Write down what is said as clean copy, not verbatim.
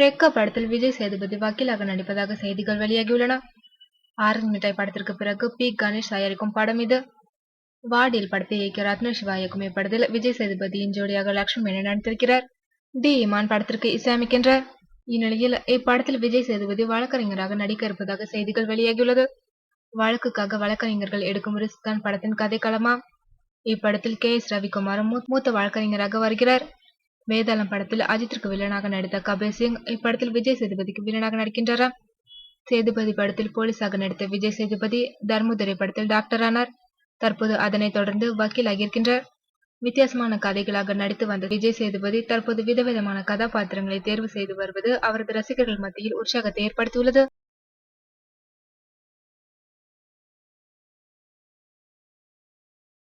ரெக்க படத்தில் விஜய் சேதுபதி வக்கீலாக நடிப்பதாக செய்திகள் வெளியாகியுள்ளன. ஆரஞ்சு மிட்டாய் படத்திற்கு பிறகு பி. கணேஷ் தயாரிக்கும் படம் இது. வாடியில் படத்தை இயக்கிய ரத்ன சிவா இயக்கும் இப்படத்தில் விஜய் சேதுபதியின் ஜோடியாக லட்சுமி மேனன் நடித்திருக்கிறார். டி. இமான் படத்திற்கு இசையமைக்கின்றார். இந்நிலையில் இப்படத்தில் விஜய் சேதுபதி வழக்கறிஞராக நடிக்க இருப்பதாக செய்திகள் வெளியாகியுள்ளது. வழக்குக்காக வழக்கறிஞர்கள் எடுக்கும் ரிஸ்க் தான் படத்தின் கதைக்களமாம். இப்படத்தில் கே. எஸ். ரவிக்குமாரும் மூத்த வழக்கறிஞராக வருகிறார். வேதாளம் படத்தில் அஜித்திற்கு வில்லனாக நடித்த கபீர் சிங் இப்படத்தில் விஜய் சேதுபதிக்கு வில்லனாக நடிக்கின்றாராம். சேதுபதி படத்தில் போலீஸாக நடித்த விஜய் சேதுபதி தர்மதுரை படத்தில் டாக்டர் ஆனார். தற்போது அதனைத் தொடர்ந்து வக்கீலாகி இருக்கின்றார். வித்தியாசமான கதைகளாக நடித்து வந்த விஜய் சேதுபதி தற்போது விதவிதமான கதாபாத்திரங்களை தேர்வு செய்து வருவது அவரது ரசிகர்கள் மத்தியில் உற்சாகத்தை ஏற்படுத்தியுள்ளது.